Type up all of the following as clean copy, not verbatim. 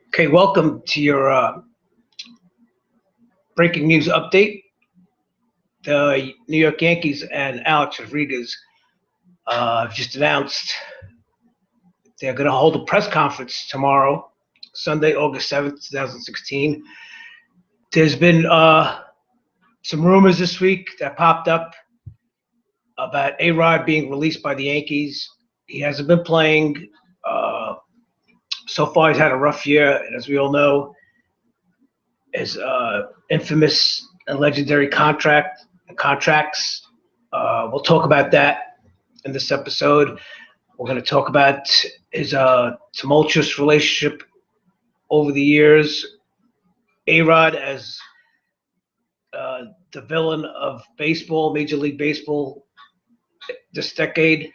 Okay, welcome to your breaking news update. The New York Yankees and Alex Rodriguez just announced they're going to hold a press conference tomorrow, Sunday, August 7th, 2016. There's been some rumors this week that popped up about A-Rod being released by the Yankees. He hasn't been playing. So far, he's had a rough year, and as we all know, his infamous and legendary contracts. We'll talk about that in this episode. We're going to talk about his tumultuous relationship over the years. A-Rod as the villain of baseball, Major League Baseball, this decade.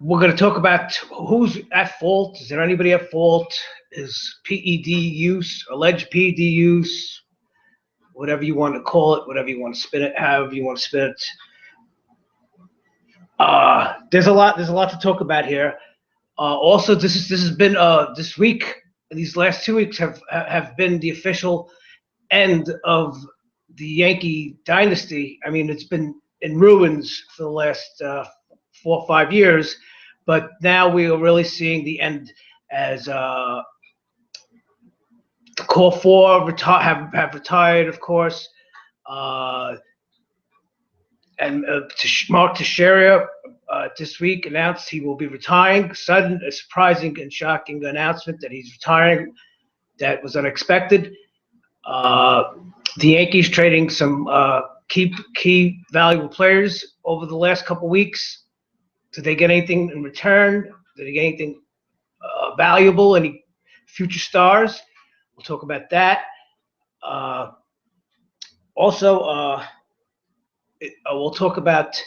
We're going to talk about who's at fault. Is there anybody at fault? Is PED use, alleged PED use, whatever you want to call it, whatever you want to spin it, however you want to spin it. There's a lot to talk about here. Also, this has been this week. These last 2 weeks have been the official end of the Yankee dynasty. I mean, it's been in ruins for the last 4 or 5 years, but now we are really seeing the end as the core four have retired, of course, and Mark Teixeira this week announced he will be retiring. Sudden, surprising, and shocking announcement that he's retiring. That was unexpected. The Yankees trading some key valuable players over the last couple weeks. Did they get anything in return? Did they get anything valuable? Any future stars? We'll talk about that. Also, we'll talk about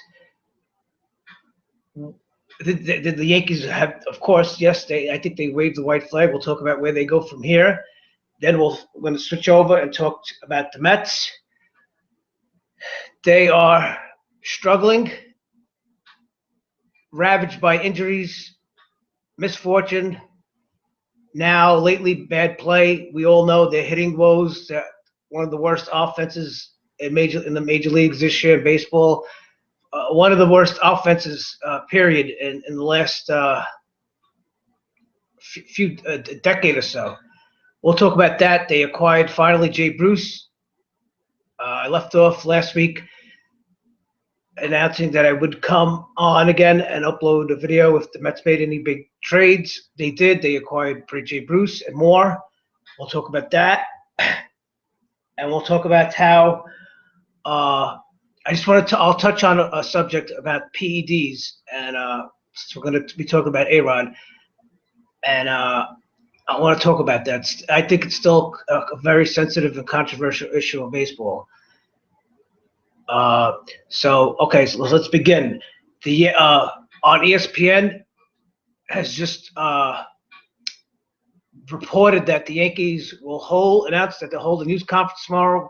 the Yankees have, of course, yes, I think they waved the white flag. We'll talk about where they go from here. Then we're going to switch over and talk about the Mets. They are struggling, ravaged by injuries, misfortune. Now, lately, bad play. We all know they're hitting woes. They're one of the worst offenses in the major leagues this year in baseball. One of the worst offenses, period, in the last decade or so. We'll talk about that. They acquired finally Jay Bruce. I left off last week announcing that I would come on again and upload a video if the Mets made any big trades. They did. They acquired Jay Bruce and more. We'll talk about that. And we'll talk about how I'll touch on a subject about PEDs, and so we're going to be talking about A-Rod, and I want to talk about that. I think it's still a very sensitive and controversial issue in baseball. So let's begin. The on ESPN has just reported that the Yankees will announce that they'll hold a news conference tomorrow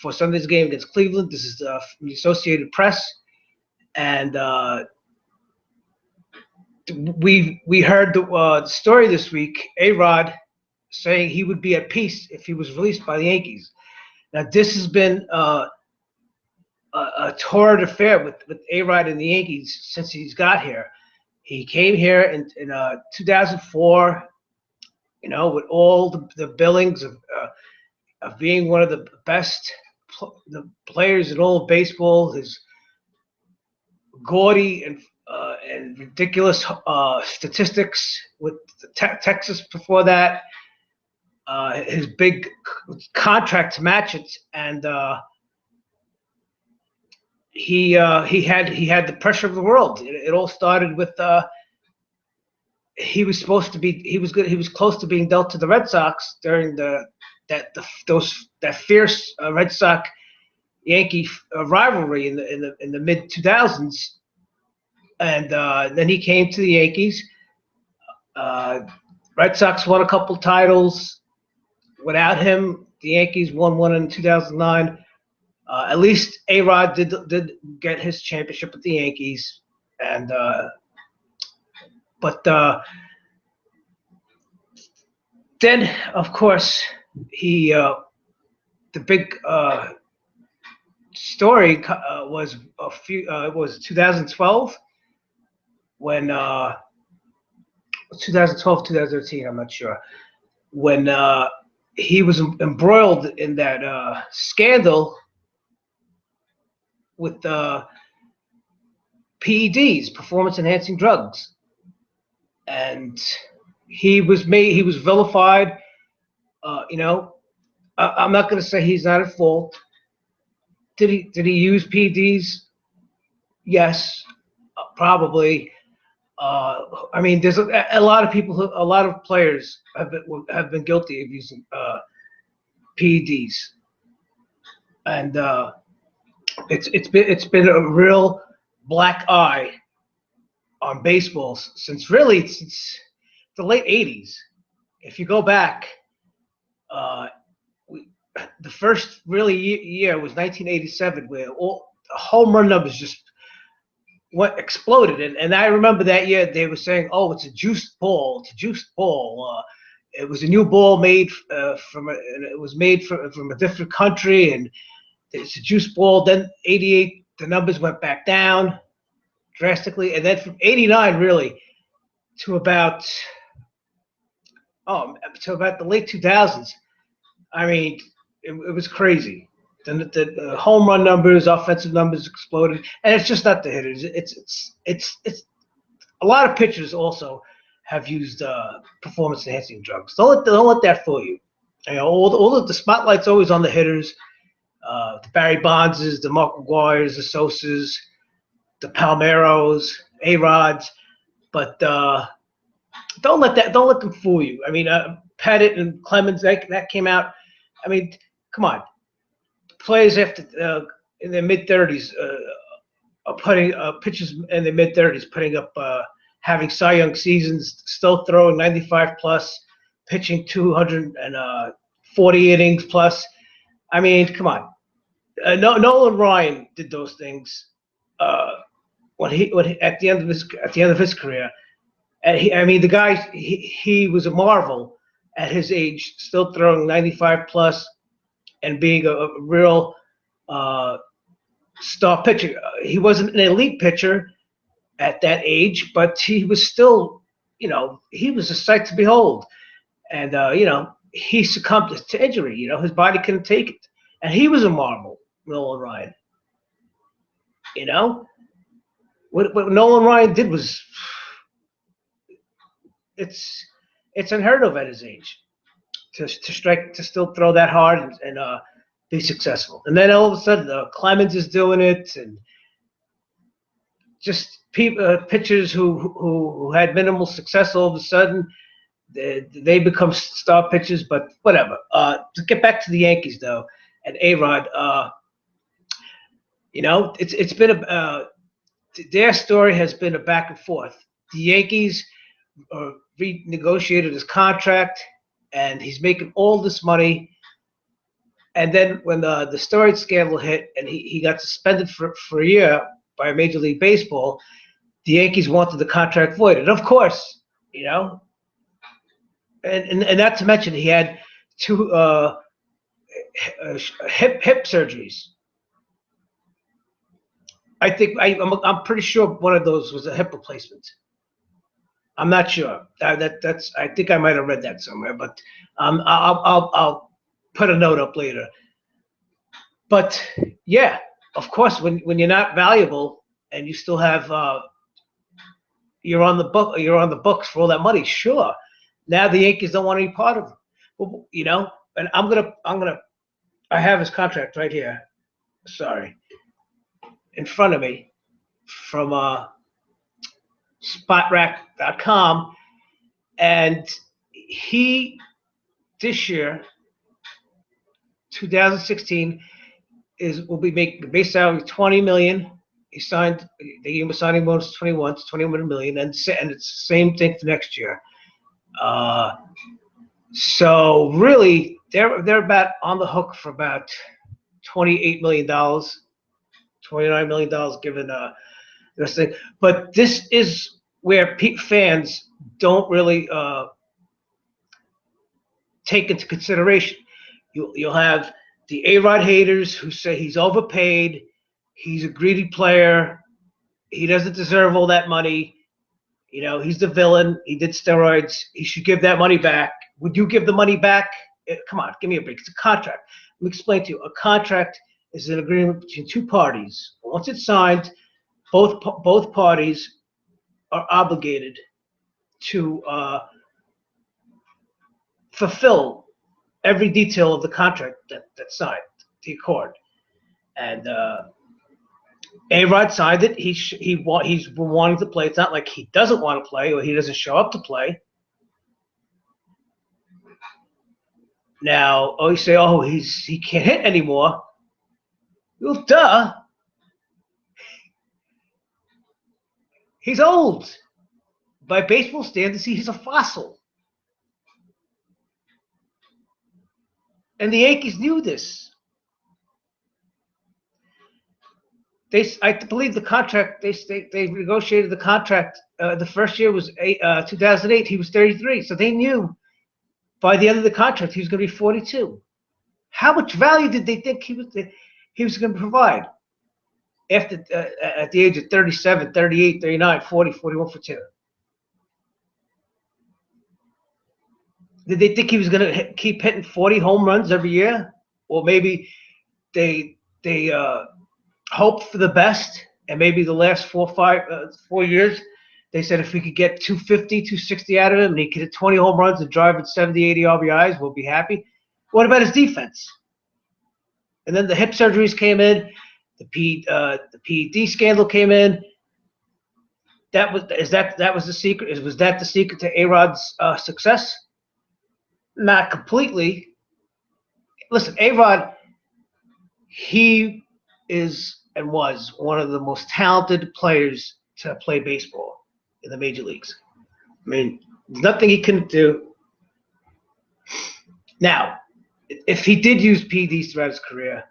for Sunday's game against Cleveland. This is from the Associated Press, and we heard the story this week. A-Rod saying he would be at peace if he was released by the Yankees. Now, this has been a torrid affair with A-Rod and the Yankees since he's got here. He came here in 2004, with all the billings of being one of the best players in all of baseball. His gaudy and ridiculous statistics with Texas before that. His big contract to match it, and he had the pressure of the world. It all started with he was close to being dealt to the Red Sox during that fierce Red Sox Yankee rivalry in the mid 2000s, and then he came to the Yankees. Red Sox won a couple titles. Without him, the Yankees won one in 2009. At least A-Rod did get his championship with the Yankees, and but then of course he the big story was it was 2012 when 2012 2013, I'm not sure, when he was embroiled in that scandal with PEDs, performance enhancing drugs, and he was vilified. I'm not going to say he's not at fault. Did he use PEDs? Yes, probably. I mean, there's a lot of people, a lot of players have been guilty of using PEDs, and it's been a real black eye on baseball since the late '80s. If you go back, the first really year was 1987, where all home run numbers just exploded. And I remember that year they were saying, "Oh, it's a juiced ball. It's a juiced ball." It was a new ball made it was made from a different country, and it's a juiced ball. Then '88, the numbers went back down drastically, and then from '89 really to about the late 2000s. I mean, it was crazy. Then the home run numbers, offensive numbers exploded, and it's just not the hitters. It's a lot of pitchers also have used performance enhancing drugs. Don't let that fool you. You know, all of the spotlight's always on the hitters, the Barry Bondses, the Mark McGuires, the Sosas, the Palmeiros, A-Rods, but don't let them fool you. I mean, Pettit and Clemens, that came out. I mean, come on. Players after in their mid-30s are putting pitchers in their mid-30s putting up having Cy Young seasons, still throwing 95 plus, pitching 240 innings plus. I mean, come on. Nolan Ryan did those things when he at the end of his career. And the guy he was a marvel at his age, still throwing 95 plus and being a real star pitcher. He wasn't an elite pitcher at that age, but he was still, he was a sight to behold. And he succumbed to injury. His body couldn't take it, and he was a marvel, Nolan Ryan. What Nolan Ryan did was, it's unheard of at his age to still throw that hard and be successful. And then all of a sudden, Clemens is doing it, and just pitchers who had minimal success, all of a sudden they become star pitchers. But whatever. To get back to the Yankees though, and A-Rod, it's been their story has been a back and forth. The Yankees renegotiated his contract, and he's making all this money. And then when the steroid scandal hit and he got suspended for a year by Major League Baseball, the Yankees wanted the contract voided. Of course, and not to mention he had two hip surgeries. I think I'm pretty sure one of those was a hip replacement. I'm not sure. That's I think I might have read that somewhere, but I'll put a note up later. But yeah, of course, when you're not valuable and you still have you're on the books for all that money, sure. Now the Yankees don't want any part of it. Well, and I have his contract right here. Sorry, in front of me from spotrac.com, and he this year 2016 will be making base salary $20 million. He signed, they gave him a signing bonus 21 to $21 million, and it's the same thing for next year. So really they're about on the hook for about $28 million, $29 million given this thing. But this is where fans don't really take into consideration. You'll have the A-Rod haters who say he's overpaid, he's a greedy player, he doesn't deserve all that money. He's the villain. He did steroids. He should give that money back. Would you give the money back? Come on, give me a break. It's a contract. Let me explain to you. A contract is an agreement between two parties. Once it's signed, both parties are obligated to fulfill every detail of the contract that's signed, the accord. And A-Rod signed it. He's wanting to play. It's not like he doesn't want to play or he doesn't show up to play. Now, you say, he can't hit anymore. Well, duh. He's old. By baseball standards, he's a fossil. And the Yankees knew this. I believe the contract, they negotiated the contract. The first year was 2008. He was 33. So they knew by the end of the contract he was going to be 42. How much value did they think he was going to provide at the age of 37, 38, 39, 40, 41, 42? Did they think he was going to keep hitting 40 home runs every year? Or maybe they hoped for the best, and maybe the last 4 years, they said if we could get 250, 260 out of him, and he could hit 20 home runs and drive at 70, 80 RBIs, we'll be happy. What about his defense? And then the hip surgeries came in, the PED scandal came in. That was the secret. Was that the secret to A-Rod's success? Not completely. Listen, A-Rod, he is and was one of the most talented players to play baseball in the major leagues. I mean, there's nothing he couldn't do. Now, if he did use PEDs throughout his career,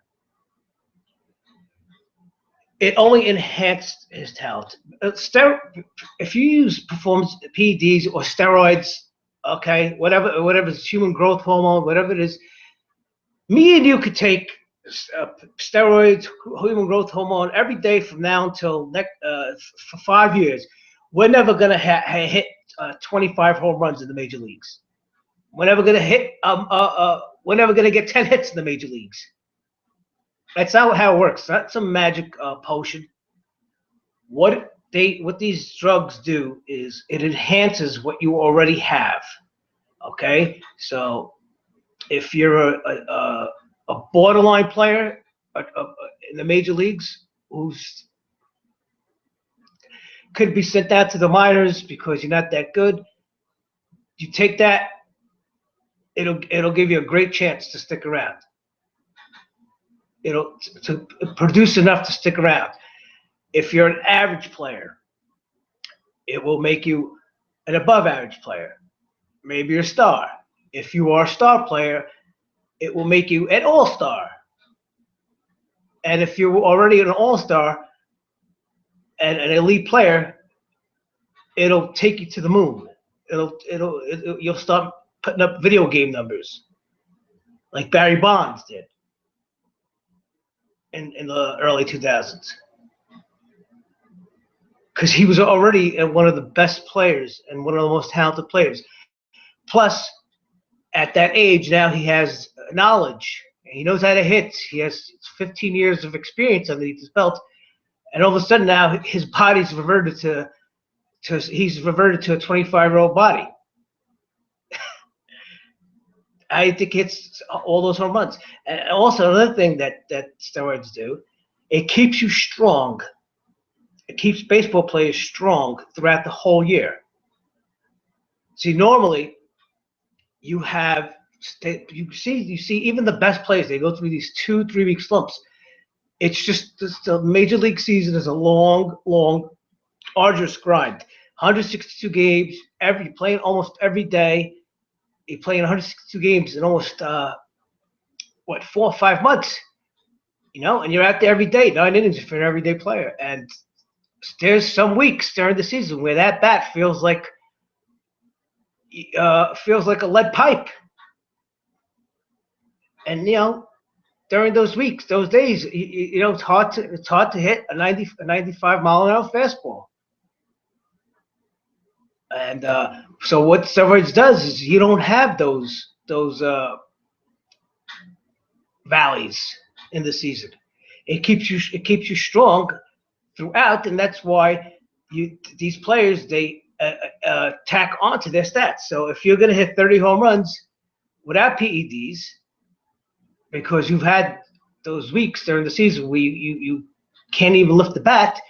it only enhanced his talent. If you use performance PEDs or steroids, okay, whatever is human growth hormone, whatever it is, me and you could take steroids, human growth hormone every day from now until for 5 years. We're never gonna hit 25 home runs in the major leagues. We're never gonna hit. We're never gonna get 10 hits in the major leagues. That's not how it works. That's some magic potion. What these drugs do is it enhances what you already have. Okay, so if you're a borderline player in the major leagues who's could be sent out to the minors because you're not that good, you take that, it'll give you a great chance to stick around. To produce enough to stick around. If you're an average player, it will make you an above average player. Maybe you're a star. If you are a star player, it will make you an all-star. And if you're already an all-star and an elite player, it'll take you to the moon. You'll start putting up video game numbers like Barry Bonds did in the early 2000s. Because he was already one of the best players and one of the most talented players. Plus, at that age, now he has knowledge. He knows how to hit. He has 15 years of experience underneath his belt. And all of a sudden now his body's reverted to he's reverted to a 25-year-old body. I think it's all those home runs. And also another thing that steroids do, it keeps you strong. It keeps baseball players strong throughout the whole year. See, normally you see even the best players, they go through these 2-3 week slumps. It's just the major league season is a long, arduous grind. 162 games, playing almost every day. You're playing 162 games in almost 4 or 5 months. and you're out there every day, 9 innings for an everyday player. And there's some weeks during the season where that bat feels like a lead pipe. And during those weeks, those days, it's hard to hit a 95 mile an hour fastball. And so what steroids does is you don't have those valleys in the season. It keeps you strong throughout, and that's why these players they tack onto their stats. So if you're going to hit 30 home runs without PEDs, because you've had those weeks during the season where you can't even lift the bat,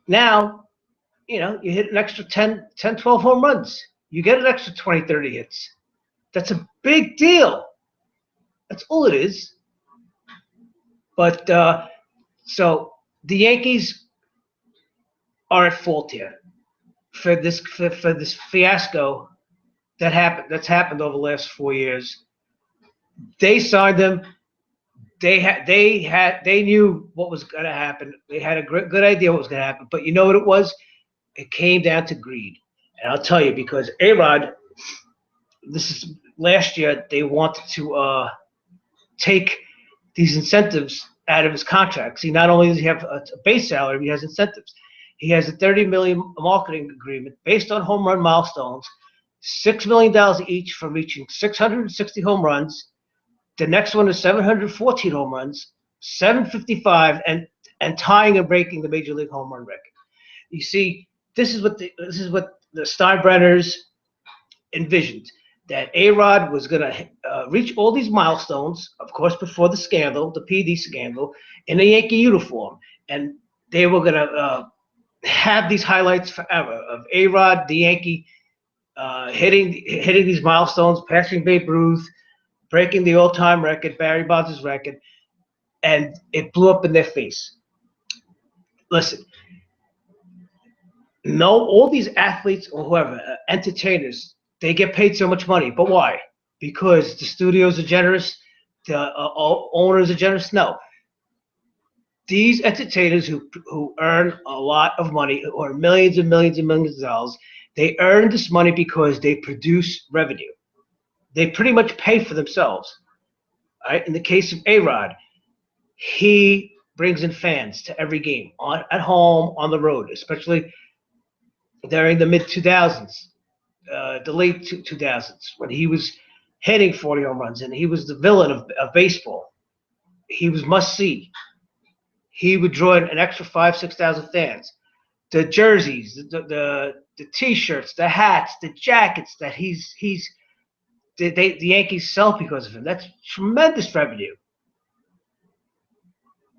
now you hit an extra 10, 12 home runs. You get an extra 20, 30 hits. That's a big deal. That's all it is. But so the Yankees are at fault here for this fiasco that's happened over the last 4 years. They signed them. They knew what was going to happen. They had a good idea what was going to happen. But you know what it was? It came down to greed. And I'll tell you, because A-Rod, this is last year, they wanted to take these incentives out of his contract. See, not only does he have a base salary, he has incentives. He has a $30 million marketing agreement based on home run milestones, $6 million each for reaching 660 home runs. The next one is 714 home runs, 755, and tying and breaking the major league home run record. You see, this is what the Steinbrenners envisioned, that A-Rod was going to reach all these milestones, of course, before the scandal, the PD scandal, in a Yankee uniform. And they were going to have these highlights forever of A-Rod, the Yankee, hitting these milestones, passing Babe Ruth, breaking the all-time record, Barry Bonds' record, and it blew up in their face. Listen, no, all these athletes or whoever, entertainers, they get paid so much money. But why? Because the studios are generous, the owners are generous? No. These entertainers who earn a lot of money, or millions and millions and millions of dollars, they earn this money because they produce revenue. They pretty much pay for themselves. Right? In the case of A-Rod, he brings in fans to every game, at home, on the road, especially during the mid-2000s, the late 2000s, when he was hitting 40 home runs and he was the villain of baseball. He was must-see. He would draw in an extra 5,000, 6,000 fans. The jerseys, the T-shirts, the hats, the jackets that the Yankees sell because of him. That's tremendous revenue.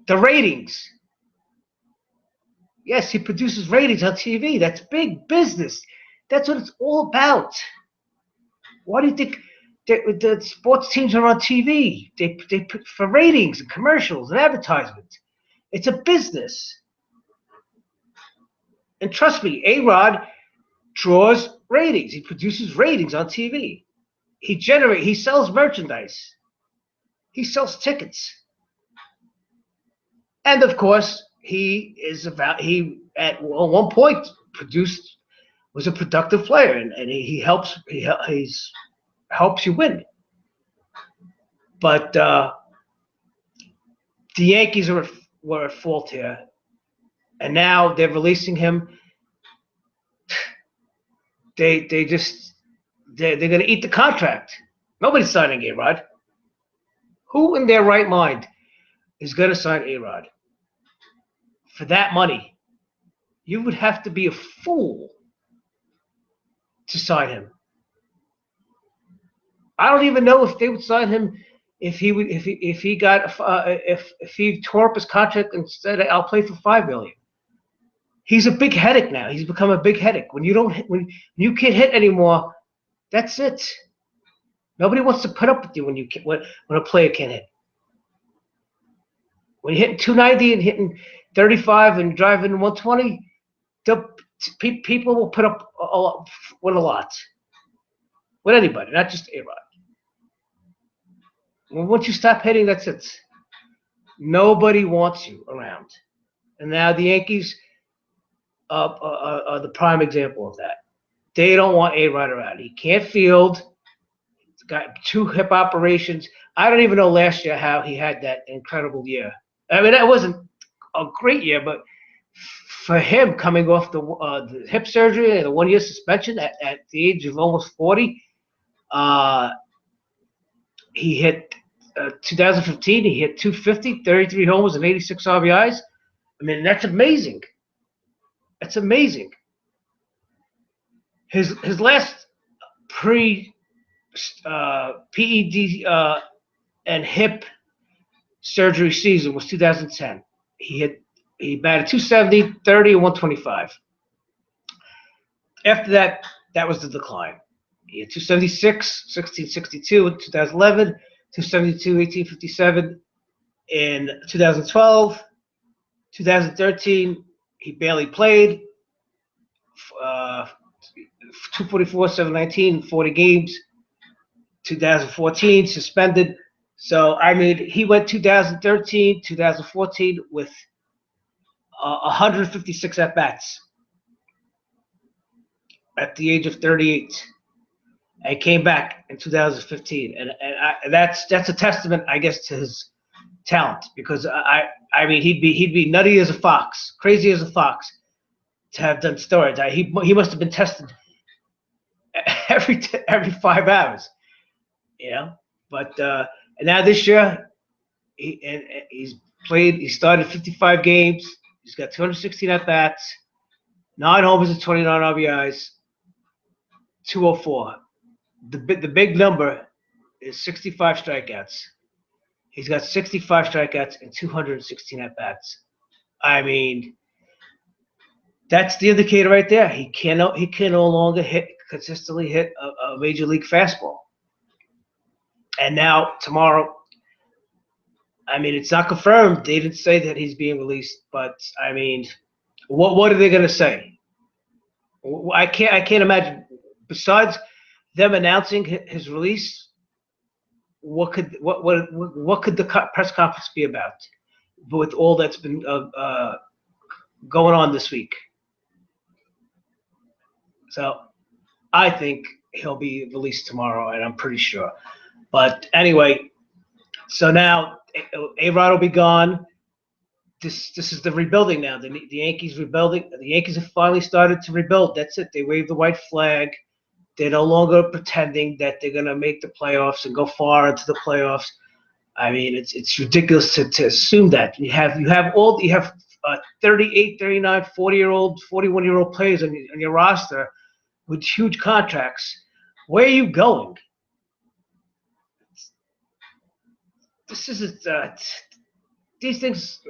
The ratings. Yes, he produces ratings on TV. That's big business. That's what it's all about. Why do you think the sports teams are on TV? They put for ratings and commercials and advertisements. It's a business. And trust me, A-Rod draws ratings. He produces ratings on TV. He sells merchandise. He sells tickets. And of course, he at one point was a productive player, and he helps you win. But the Yankees were at fault here, and now they're releasing him. They're going to eat the contract. Nobody's signing A-Rod. Who in their right mind is going to sign A-Rod for that money? You would have to be a fool to sign him. I don't even know if they would sign him if he tore up his contract and said, "I'll play for $5 million." He's a big headache now. He's become a big headache. When you can't hit anymore, that's it. Nobody wants to put up with you when a player can't hit. When you're hitting 290 and hitting 35 and driving 120, people will put up with a lot. With anybody, not just A-Rod. Once you stop hitting, that's it. Nobody wants you around. And now the Yankees are the prime example of that. They don't want A-Rod around. He can't field. He's got 2 hip operations. I don't even know last year how he had that incredible year. I mean, that wasn't a great year, but for him coming off the hip surgery and the 1-year suspension at the age of almost 40, uh, he hit 2015. He hit 250, 33 homers, and 86 RBIs. I mean, that's amazing. That's amazing. His last pre PED and hip surgery season was 2010. He batted 270, 30, and 125. After that, that was the decline. He had 276, 1662 in 2011, 272, 1857 in 2012, 2013. He barely played. 244, 719, 40 games. 2014 suspended. So I mean, he went 2013, 2014 with 156 at bats at the age of 38, and came back in 2015, and that's a testament, I guess, to his talent, because I mean he'd be nutty as a fox, crazy as a fox to have done steroids. He must have been tested every 5 hours, you know. But and now this year he's played. He started 55 games. He's got 216 at bats, 9 homers and 29 RBIs, 204. The big number is 65 strikeouts. He's got 65 strikeouts and 216 at bats. I mean, that's the indicator right there. He can no longer consistently hit a major league fastball. And now tomorrow, I mean, it's not confirmed. They didn't say that he's being released, but I mean, what are they going to say? I can't imagine. Besides them announcing his release, what could the press conference be about with all that's been going on this week? So I think he'll be released tomorrow, and I'm pretty sure. But anyway, so now A-Rod will be gone. This is the rebuilding now. The Yankees rebuilding. The Yankees have finally started to rebuild. That's it. They waved the white flag. They're no longer pretending that they're going to make the playoffs and go far into the playoffs. I mean, it's ridiculous to assume that. You have 38, 39, 40-year-old, 41-year-old players on your roster with huge contracts. Where are you going? This is these things.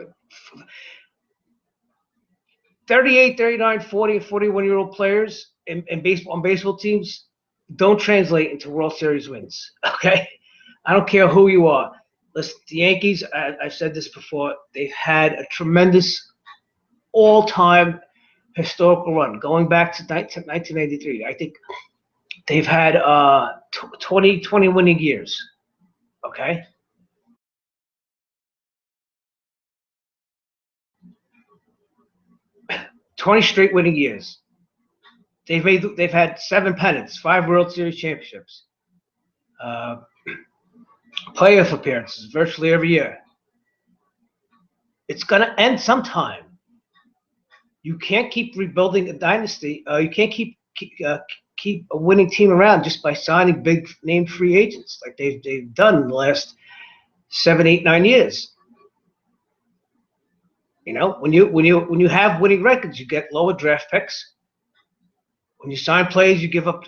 38, 39, 40, 41-year-old players in baseball teams don't translate into World Series wins. Okay, I don't care who you are. Listen, the Yankees. I've said this before. They've had a tremendous all-time historical run going back to 1993. I think they've had 20 winning years. Okay. 20 straight winning years. They've had 7 pennants, 5 World Series championships, playoff appearances virtually every year. It's gonna end sometime. You can't keep rebuilding a dynasty. You can't keep a winning team around just by signing big name free agents like they've done in the last 7, 8, 9 years. You know, when you have winning records, you get lower draft picks. When you sign players, you give up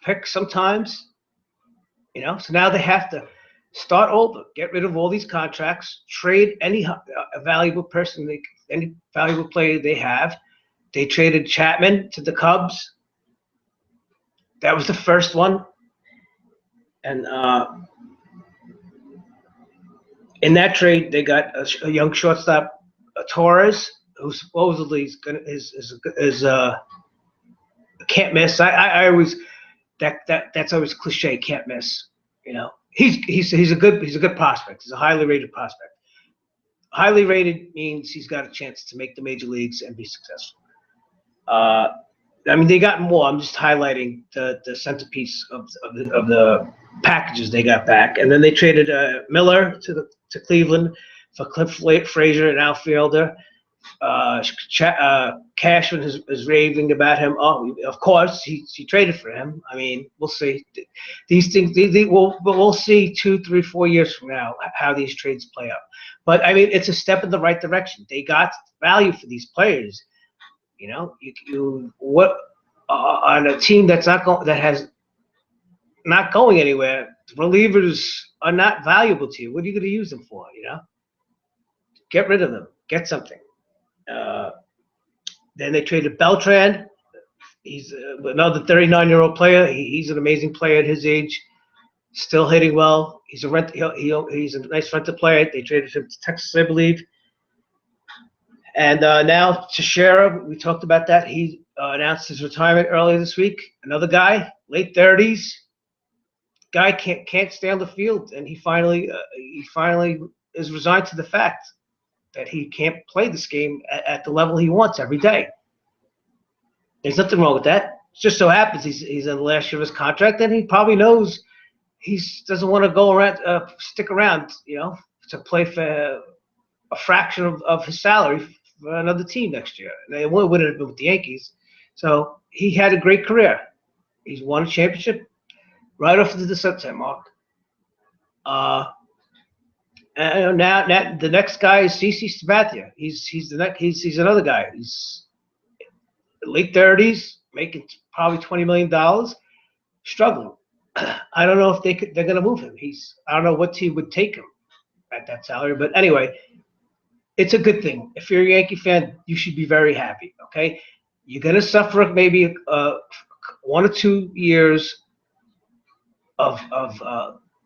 picks sometimes. You know, so now they have to start over, get rid of all these contracts, trade any valuable person, any valuable player they have. They traded Chapman to the Cubs. That was the first one, and in that trade, they got a young shortstop, Torres, who supposedly is can't miss. I always that's always cliche. Can't miss. You know, he's a good prospect. He's a highly rated prospect. Highly rated means he's got a chance to make the major leagues and be successful. Uh, I mean, they got more. I'm just highlighting the centerpiece of the packages they got back, and then they traded Miller to Cleveland for Cliff Frazier, an outfielder. Cashman is raving about him. Oh, of course, he traded for him. I mean, we'll see. These things, we'll see 2, 3, 4 years from now how these trades play out. But I mean, it's a step in the right direction. They got value for these players. You know, you what on a team that has not going anywhere. Relievers are not valuable to you. What are you going to use them for? You know, get rid of them. Get something. Uh, then they traded Beltran. He's another 39-year-old player. He's an amazing player at his age, still hitting well. He's a nice rental player. They traded him to Texas, I believe. And now Teixeira, we talked about that. He announced his retirement earlier this week. Another guy, late 30s. Guy can't stay on the field, and he finally is resigned to the fact that he can't play this game at the level he wants every day. There's nothing wrong with that. It just so happens he's in the last year of his contract, and he probably knows he doesn't want to go around, stick around, you know, to play for a fraction of his salary for another team next year. And it wouldn't have been with the Yankees. So he had a great career. He's won a championship right off the sunset mark. And now the next guy is CC Sabathia. He's another guy. He's late 30s, making probably $20 million, struggling. I don't know if they're going to move him. I don't know what team would take him at that salary, but anyway, it's a good thing. If you're a Yankee fan, you should be very happy. Okay, you're going to suffer maybe 1 or 2 years of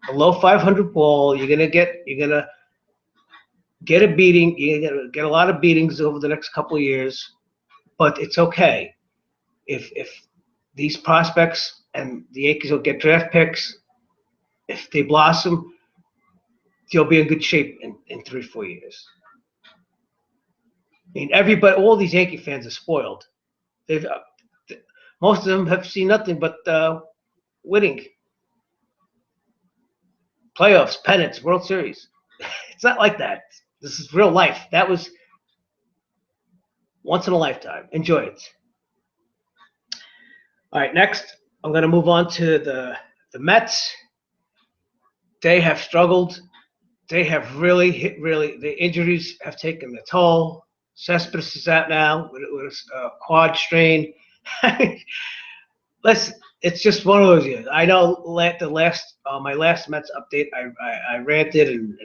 below 500 ball. You're gonna get a beating. You're gonna get a lot of beatings over the next couple of years, but it's okay. If these prospects and the Yankees will get draft picks, if they blossom, you'll be in good shape in 3, 4 years. I mean, all these Yankee fans are spoiled. Most of them have seen nothing but winning, playoffs, pennants, World Series. It's not like that. This is real life. That was once in a lifetime. Enjoy it. All right, next I'm going to move on to the Mets. They have struggled. They have really the injuries have taken the toll. Cespedes is out now with a quad strain. It's just one of those years. I know my last Mets update, I ranted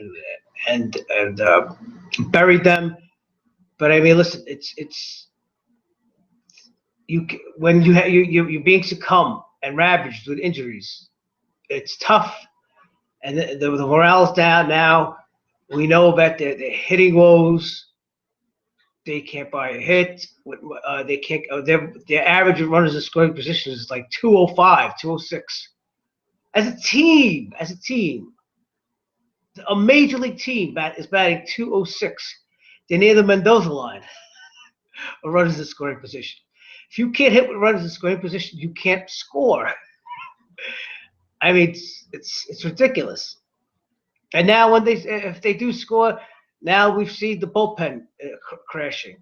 and buried them. But I mean, listen, it's when you're being succumbed and ravaged with injuries, it's tough, and the morale's down now. We know about their hitting woes. They can't buy a hit. They can't. Their average of runners in scoring positions is like 205, 206. As a team, a major league team is batting 206. They're near the Mendoza line of runners in scoring position. If you can't hit with runners in scoring position, you can't score. I mean, it's ridiculous. And now if they do score, now we've seen the bullpen crashing,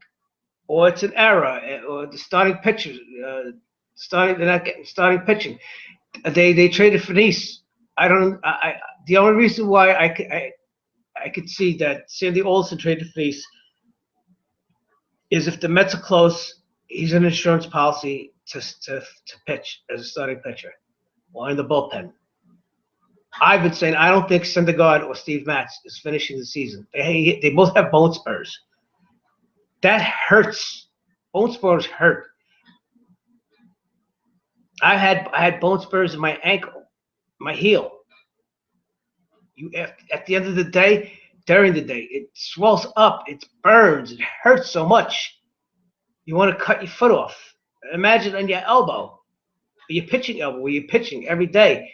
or it's an error, or the starting pitchers they're not getting starting pitching. They traded for Nice. The only reason why I could see that Sandy Alderson traded for Nice is if the Mets are close, he's an insurance policy to pitch as a starting pitcher or in the bullpen. I've been saying I don't think Syndergaard or Steve Matz is finishing the season. They both have bone spurs. That hurts. Bone spurs hurt. I had bone spurs in my ankle, my heel. At the end of the day, during the day, it swells up, it burns, it hurts so much. You want to cut your foot off. Imagine on your elbow, your pitching elbow, where you're pitching every day.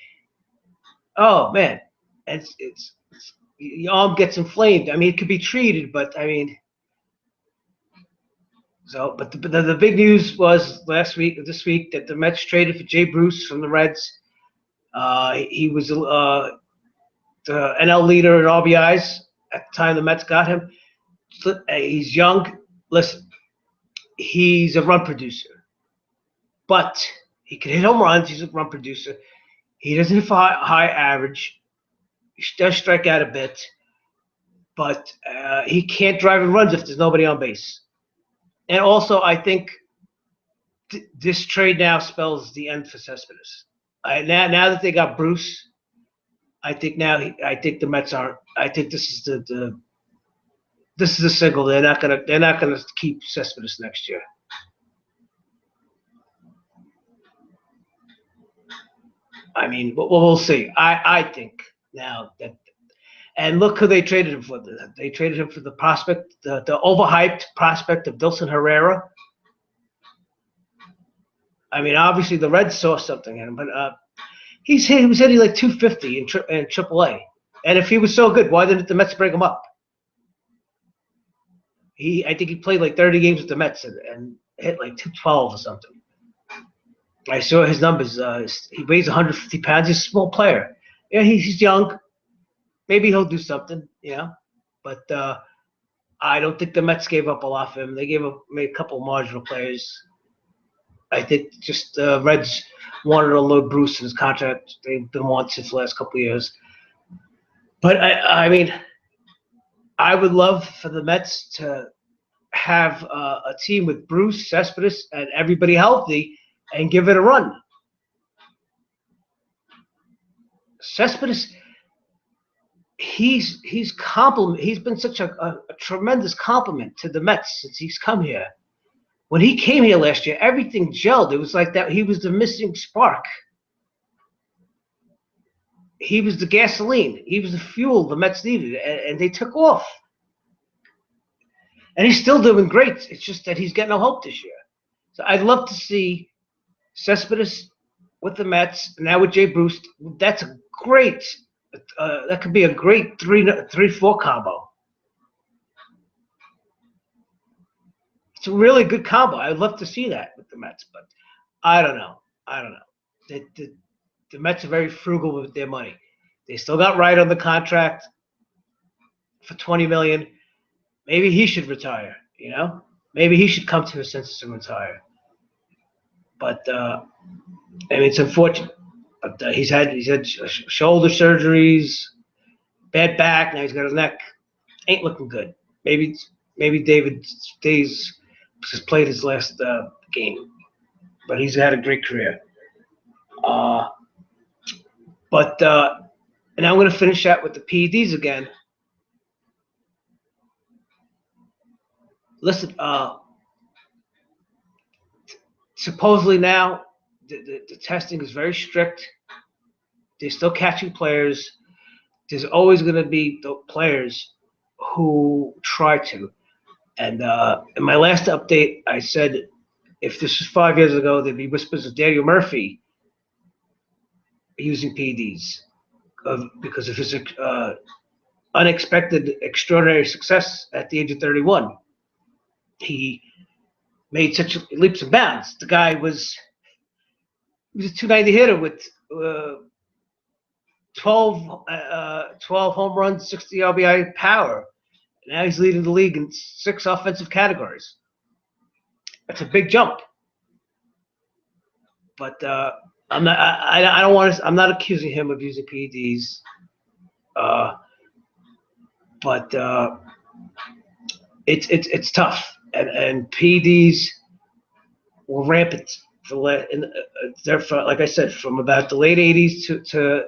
Oh man, it's your arm gets inflamed. I mean, it could be treated, but I mean, so. But the big news was this week, that the Mets traded for Jay Bruce from the Reds. He was the NL leader in RBIs at the time the Mets got him. He's young. Listen, he's a run producer, but he can hit home runs. He's a run producer. He doesn't hit for high average. He does strike out a bit, but he can't drive in runs if there's nobody on base. And also, I think this trade now spells the end for Cespedes. Now that they got Bruce, I think the Mets are. I think this is this is a signal. They're not gonna keep Cespedes next year. I mean, we'll see. I think now that, and look who they traded him for. They traded him for the prospect, the overhyped prospect of Dilson Herrera. I mean, obviously the Reds saw something in him, but he was hitting like 250 in AAA. And if he was so good, why didn't the Mets break him up? I think he played like 30 games with the Mets and hit like 212 or something. I saw his numbers. He weighs 150 pounds. He's a small player. Yeah, he's young. Maybe he'll do something, But I don't think the Mets gave up a lot for him. They made a couple of marginal players. I think just the Reds wanted to load Bruce in his contract. They've been wanting since the last couple of years. But I mean, I would love for the Mets to have a team with Bruce, Cespedes, and everybody healthy, and give it a run. Cespedes, he's been such a tremendous compliment to the Mets since he's come here. When he came here last year, everything gelled. It was like that. He was the missing spark. He was the gasoline. He was the fuel the Mets needed, and they took off. And he's still doing great. It's just that he's getting no help this year. So I'd love to see Cespedes with the Mets, now with Jay Bruce. That's a great. That could be a great 3-4 combo. It's a really good combo. I'd love to see that with the Mets, but I don't know. The Mets are very frugal with their money. They still got Wright on the contract for $20 million. Maybe he should retire. Maybe he should come to his senses and retire. But I mean, it's unfortunate. But he's had shoulder surgeries, bad back. Now he's got his neck. Ain't looking good. Maybe David Days has played his last game, but he's had a great career. And I'm going to finish out with the PEDs again. Listen, supposedly now the testing is very strict. They're still catching players. There's always going to be the players who try to. And in my last update, I said if this was 5 years ago, there'd be whispers of Daniel Murphy using PEDs because of his unexpected, extraordinary success at the age of 31. He made such leaps and bounds. The guy was a 290 hitter with 12 home runs, 60 RBI power. Now he's leading the league in 6 offensive categories. That's a big jump. But I'm not. I don't want to. I'm not accusing him of using PEDs. But it's tough, and PEDs were rampant. Like I said, from about the late '80s to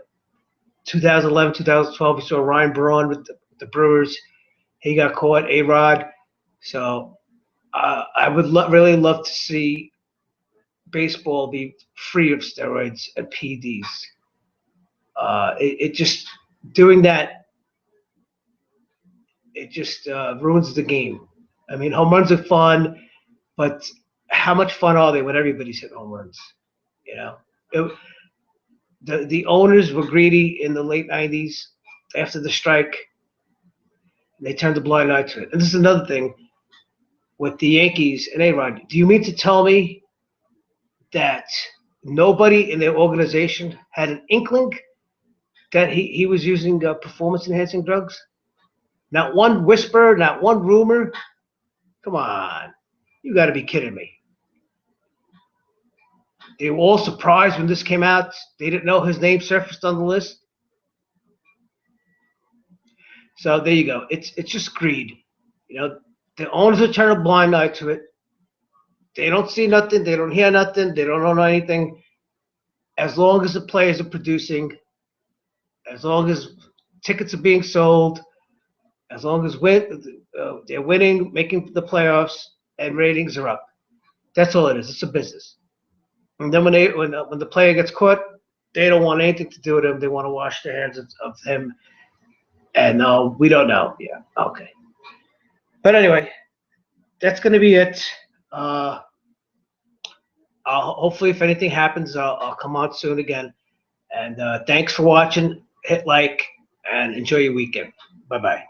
2011, 2012, we saw Ryan Braun with the Brewers. He got caught, A-Rod. So I would really love to see baseball be free of steroids and PEDs. It just doing that. It just ruins the game. I mean, home runs are fun, but how much fun are they when everybody's hitting home runs? The owners were greedy in the late '90s after the strike. They turned a blind eye to it. And this is another thing with the Yankees and A-Rod. Do you mean to tell me that nobody in their organization had an inkling that he was using performance-enhancing drugs? Not one whisper, not one rumor. Come on. You got to be kidding me. They were all surprised when this came out. They didn't know his name surfaced on the list. So there you go. It's just greed. You know, the owners are turning a blind eye to it. They don't see nothing. They don't hear nothing. They don't know anything. As long as the players are producing, as long as tickets are being sold, as long as they're winning, making the playoffs, and ratings are up. That's all it is. It's a business. And then when the player gets caught, they don't want anything to do with him. They want to wash their hands of him. And we don't know. Yeah, okay. But anyway, that's going to be it. Hopefully, if anything happens, I'll come on soon again. And thanks for watching. Hit like and enjoy your weekend. Bye-bye.